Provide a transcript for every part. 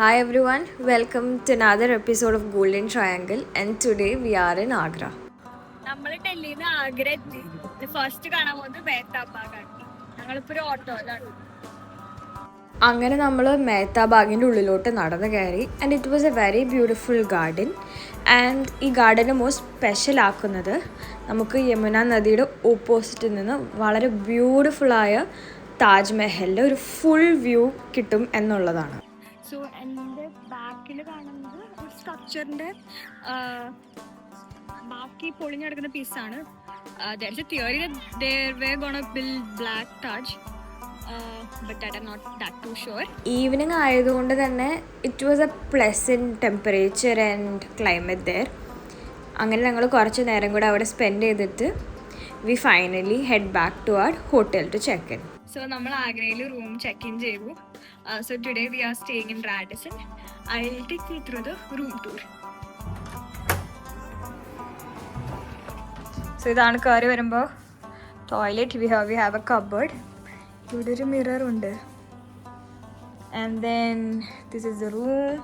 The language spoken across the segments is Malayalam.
Hi everyone, welcome to another episode of Golden Triangle, and today we are in Agra. നമ്മൾ ഡൽഹിയിൽ നിന്ന് ആഗ്ര എത്തി. ഫസ്റ്റ് കാണാൻ പോകുന്നത് മേഹ്താബ് ബാഗാണ്. ഞങ്ങളിപ്പോൾ ഒരു ഓട്ടോയിലാണ്. അങ്ങനെ നമ്മൾ മെഹ്താബ് ബാഗിൻ്റെ ഉള്ളിലോട്ട് നടന്നു കയറി. And it was A very beautiful garden. And ഈ ഗാർഡനെ മോസ്റ്റ് സ്പെഷ്യൽ ആക്കുന്നത് നമുക്ക് യമുന നദിയുടെ ഓപ്പോസിറ്റിൽ നിന്ന് വളരെ ബ്യൂട്ടിഫുള്ളായ താജ്മഹലിൻ്റെ ഒരു ഫുൾ വ്യൂ കിട്ടും എന്നുള്ളതാണ്. സോ എൻ്റെ ബാക്കിൽ കാണുന്നത് ഒരു സ്ട്രക്ചറിൻ്റെ ബാക്കി പൊളിഞ്ഞെടുക്കുന്ന പീസാണ്. there is a theory that they were gonna build black Taj, but that I'm not that too sure. Evening ആയതുകൊണ്ട് തന്നെ it was a pleasant temperature and climate there. അങ്ങനെ ഞങ്ങൾ കുറച്ച് നേരം കൂടെ അവിടെ സ്പെൻഡ് ചെയ്തിട്ട് we finally head back to our hotel to check in. So നമ്മൾ ആഗ്രയിൽ റൂം ചെക്ക് ഇൻ ചെയ്തു. So today we are staying in Radisson. I will take you through the room tour. So ഇതാണ് കയറി വരുമ്പോൾ toilet. We have a cupboard. ഇവിടെ ഒരു മിറർ ഉണ്ട്. And then this is the room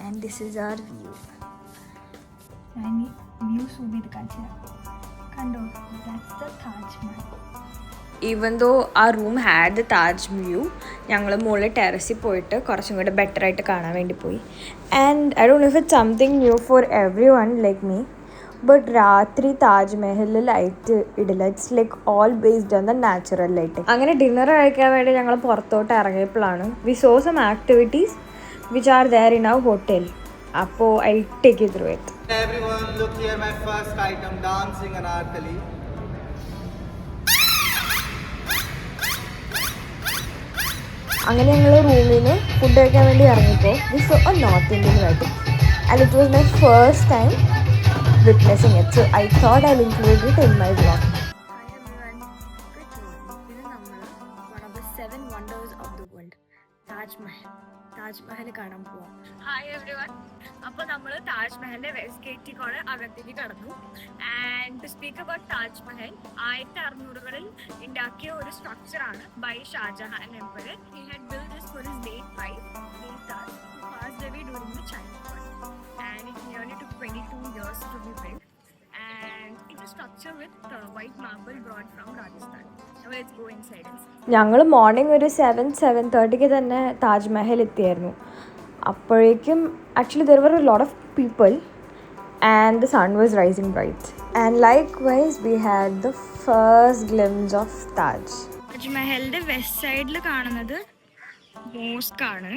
and this is our view. ഞാൻ ഈ വ്യൂ സൂം ചെയ്ത് കാണിച്ചു തരാം. കണ്ടോ, that's the Taj Mahal. Even though ആ room had the Taj view, ഞങ്ങൾ മുകളിൽ ടെറസിൽ പോയിട്ട് കുറച്ചും കൂടെ ബെറ്ററായിട്ട് കാണാൻ വേണ്ടി പോയി. And I don't know if it something new for everyone like me, but രാത്രി താജ്മഹലിൽ ലൈറ്റ് ഇടില്ല. It's like all based on the natural lighting. അങ്ങനെ ഡിന്നർ കഴിക്കാൻ വേണ്ടി ഞങ്ങൾ പുറത്തോട്ട് ഇറങ്ങിയപ്പോഴാണ് we saw some activities which are there in our hotel. അപ്പോൾ I take you through it. Everyone, look here, my first item, dancing anarkali. അങ്ങനെ ഞങ്ങൾ റൂമിൽ നിന്ന് ഫുഡ് കഴിക്കാൻ വേണ്ടി ഇറങ്ങിയപ്പോൾ we saw a north Indian wedding and it was my first time witnessing it, so I thought I'll include it in my vlog. Hi everyone, good morning. ഇത് നമ്മൾ one of the 7 wonders of the world, Taj Mahal കാണാൻ പോവാം. Hi everyone. അപ്പോൾ നമ്മൾ താജ്മഹലിൻ്റെ വെസ്റ്റ് ഗേറ്റിൽ കൂടെ അകത്തേക്ക് കടന്നു. And to speak about Taj Mahal, 1600കളിൽ ഉണ്ടാക്കിയ ഒരു സ്ട്രക്ചറാണ് by Shah Jahan emperor. He had build this for his late wife Mehtab, who passed away during the China War. And it nearly took 22 years to be built. And it's a structure with white marble brought from Rajasthan. Now let's go inside and see. ഞങ്ങൾ മോർണിംഗ് ഒരു 7:30 തന്നെ താജ്മഹൽ എത്തിയായിരുന്നു. അപ്പോഴേക്കും actually there were a lot of people and the sun was rising bright. And likewise we had the first glimpse of Taj. താജ്മഹലിന്റെ വെസ്റ്റ് സൈഡിൽ കാണുന്നത് മോസ്ക് ആണ്.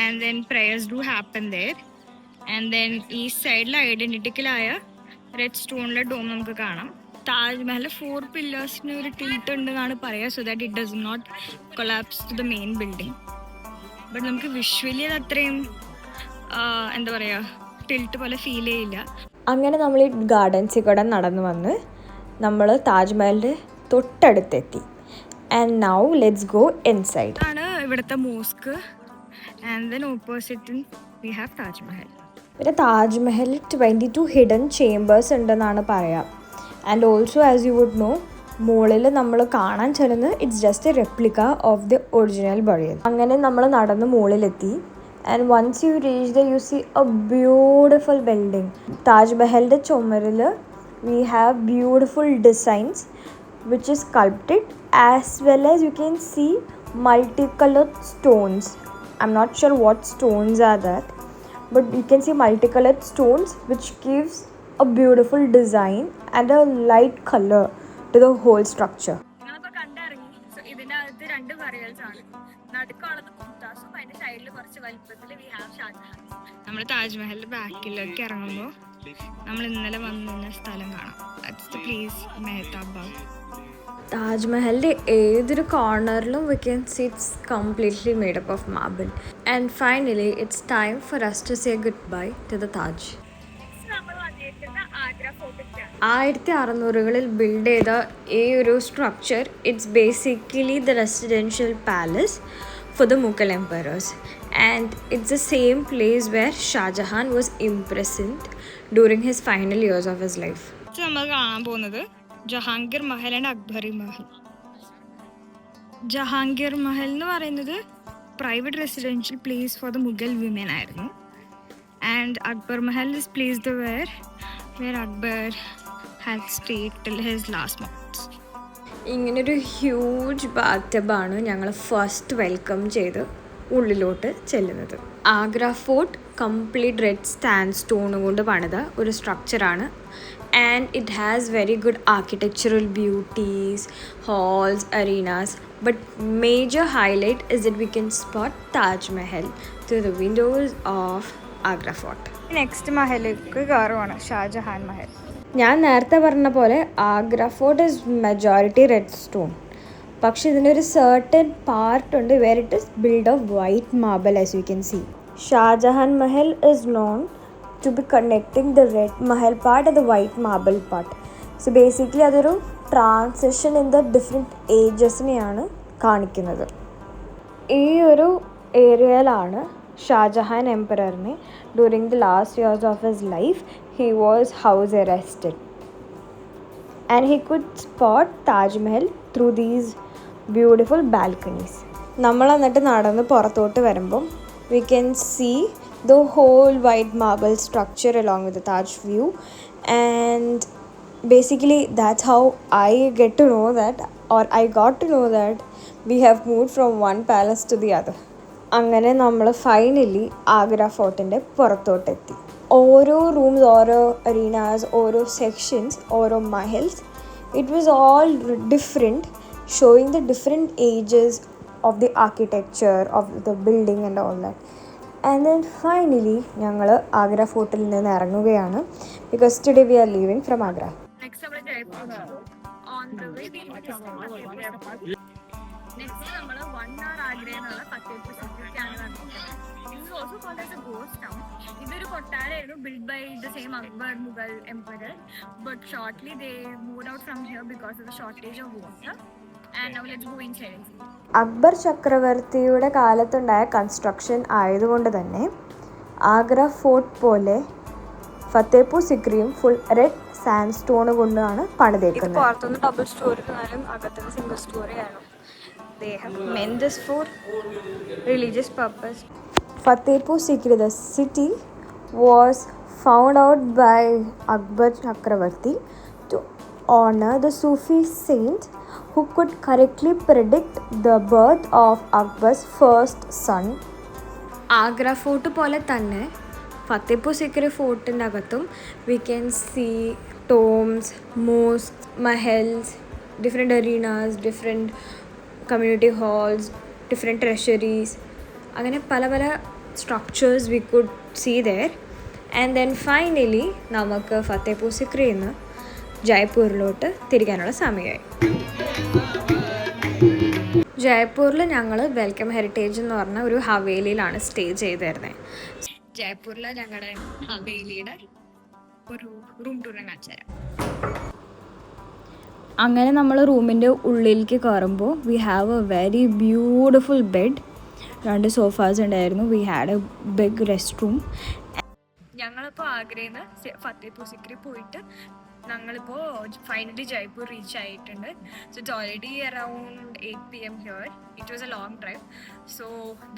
And then prayers do happen there. And then east സൈഡിൽ ഐഡന്റിറ്റിക്കലായ റെഡ് സ്റ്റോണിലെ ഡോം നമുക്ക് കാണാം. താജ്മഹലിൽ 4 പില്ലേഴ്സിന് ഒരു ടിൽറ്റ് ഉണ്ടെന്നാണ് പറയുക, so that it does not collapse to the main building. But നമുക്ക് വിഷ്വലി അത് അത്രയും എന്താ പറയുക, ടിൽറ്റ് പോലെ ഫീൽ ചെയ്യില്ല. അങ്ങനെ നമ്മൾ ഈ ഗാർഡൻസിൽ കൂടെ നടന്നു വന്ന് നമ്മൾ താജ്മഹലിൻ്റെ തൊട്ടടുത്തെത്തി. And now let's go inside. ആണ് ഇവിടുത്തെ mosque. And then opposite we have Taj Mahal. പിന്നെ താജ്മഹലിൽ 22 ഹിഡൻ ചേമ്പേഴ്സ് ഉണ്ടെന്നാണ് പറയാം. And also as you would know, മുകളിൽ നമ്മൾ കാണാൻ ചെല്ലുന്നത് it's just a replica of the original burial. അങ്ങനെ നമ്മൾ നടന്ന് മുകളിലെത്തി. And once you reach the you see a beautiful building. താജ്മഹലിൻ്റെ ചുമരിൽ we have beautiful designs which is sculpted, as well as you can see multicolored stones. I'm not sure what stones are that, but you can see multicolored stones which gives a beautiful design and a light color to the whole structure. ഞങ്ങളിപ്പോൾ കണ്ടിറങ്ങി. സോ ഇതിൻ്റെ അകത്ത് 2 ബറിയൽസ് ആണ്. നടുക്കുള്ളത് മുംതാസും അതിൻ്റെ സൈഡിൽ കുറച്ച് വലിപ്പത്തിൽ വി ഹാവ് ഷാജഹാൻ. നമ്മൾ താജ്മഹലിൻ്റെ ബാക്കിലേക്ക് ഇറങ്ങുമ്പോൾ നമ്മൾ ഇന്നലെ വന്നിരുന്ന സ്ഥലം കാണാം. That's the place Mehtab Bagh. താജ്മഹലിൻ്റെ ഏതൊരു കോർണറിലും we can see it's completely made up of marble. And finally it's time for us to say goodbye to the Taj. 1600കളിൽ ബിൽഡ് ചെയ്ത ഈ ഒരു structure it's basically the residential palace for the Mughal emperors. And it's the same place where Shah Jahan was imprisoned during his final years of his life. നമ്മൾ കാണാൻ പോകുന്നത് ജഹാംഗീർ മഹൽ ആൻഡ് അക്ബറി മഹൽ. ജഹാംഗീർ മഹൽ എന്ന് പറയുന്നത് private residential place for the Mughal women ആയിരുന്നു. And Akbar Mahal is placed where Akbar had stayed till his last months. ഇങ്ങനൊരു ഹ്യൂജ് ബാത്തബാണ് ഞങ്ങൾ ഫസ്റ്റ് വെൽക്കം ചെയ്ത് ഉള്ളിലോട്ട് ചെല്ലുന്നത്. Agra fort complete red sandstone പണിത ഒരു സ്ട്രക്ചറാണ്. And it has very good architectural beauties, halls, arenas. But major highlight is that we can spot Taj Mahal through the windows of Agra fort. Next മഹലിലേക്ക് കയറുവാണ്, ഷാജഹാൻ മഹൽ. ഞാൻ നേരത്തെ പറഞ്ഞ പോലെ Agra fort is majority red stone. പക്ഷെ ഇതിനൊരു സർട്ടൻ പാർട്ട് ഉണ്ട് where it is build of white marble as you can see. Shah Jahan Mahal is known to be connecting the red Mahal part and the white marble part. So basically അതൊരു ട്രാൻസിഷൻ ഇൻ ദ ഡിഫറെൻറ്റ് ഏജസിനെയാണ് കാണിക്കുന്നത്. ഈ ഒരു ഏരിയയിലാണ് ഷാജഹാൻ എംപററിനെ during the last years of his life he was house arrested and he could spot Taj Mahal through these beautiful balconies. നമ്മൾ എന്നിട്ട് നടന്ന് പുറത്തോട്ട് വരുമ്പം we can see the whole white marble structure along with the Taj view, and basically that's how I get to know that, or I got to know that we have moved from one palace to the other. അങ്ങനെ നമ്മൾ ഫൈനലി ആഗ്ര ഫോർട്ടിൻ്റെ പുറത്തോട്ടെത്തി. ഓരോ റൂംസ്, ഓരോ അറീനാസ്, ഓരോ സെക്ഷൻസ്, ഓരോ mahals, it was all different, showing the different ages of the architecture of the building and all that. And then finally ഞങ്ങൾ ആഗ്ര ഫോർട്ടിൽ നിന്ന് ഇറങ്ങുകയാണ്, because today we are leaving from Agra. Next നമ്മൾ Jaipur. On the way next നമ്മൾ 1 hour ആഗ്രയിൽ നിന്നുള്ള ഫത്തേപൂർ സിക്രിക്കാണ് വന്നിട്ടുള്ളത്. It also called as a ghost town. ഇതൊരു കൊട്ടാരമായിരുന്നു, build by the same Akbar Mughal emperor. But shortly they moved out from here because of the shortage of water. And now let's go inside. Akbar ചക്രവർത്തിയുടെ കാലത്തുണ്ടായ കൺസ്ട്രക്ഷൻ ആയതുകൊണ്ട് തന്നെ ആഗ്ര ഫോർട്ട് പോലെ ഫത്തേപൂർ സിക്രിയും full red sandstone പണിതേക്കുന്നത്. പുറത്തുനിന്ന് ഡബിൾ സ്റ്റോറി എന്നാലും അകത്തുനിന്ന് സിംഗിൾ സ്റ്റോറിയാണ്. They have meant this for religious purpose. Fatehpur Sikri, the city, was found out by Akbar Chakravarti to honor the Sufi saint who could correctly predict the birth of Akbar's first son. Agra fort പോലെ തന്നെ ഫത്തേപൂർ സിക്രി ഫോർട്ടിൻ്റെ അകത്തും we can see tombs, mosque, mahals, different arenas, different community halls, different treasuries, അങ്ങനെ പല പല structures we could see there. And then finally നമുക്ക് ഫത്തേപൂർ സിക്രിയിൽ നിന്ന് ജയ്പൂരിലോട്ട് തിരിക്കാനുള്ള സമയമായി. ജയ്പൂരിൽ ഞങ്ങൾ വെൽക്കം ഹെറിറ്റേജ് എന്ന് പറഞ്ഞ ഒരു ഹവേലിയിലാണ് സ്റ്റേ ചെയ്തിരുന്നത്. ജയ്പൂരിൽ ഞങ്ങളുടെ ഹവേലിയുടെ ഒരു റൂം ടൂർ കാണിച്ചു തരാം. അങ്ങനെ നമ്മൾ റൂമിൻ്റെ ഉള്ളിലേക്ക് കയറുമ്പോൾ we have a very beautiful bed, 2 sofas ഉണ്ടായിരുന്നു. We had a big rest room. ഞങ്ങളിപ്പോൾ ആഗ്രയിൽ നിന്ന് ഫത്തേപൂർ സിക്രി പോയിട്ട് ഞങ്ങളിപ്പോൾ ഫൈനലി ജയ്പൂർ റീച്ച് ആയിട്ടുണ്ട്. So it's already around 8 PM here. It was a long drive. So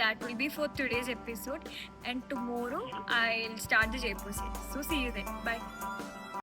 that will be for today's episode, and tomorrow I will start the Jaipur series. So see you then. By.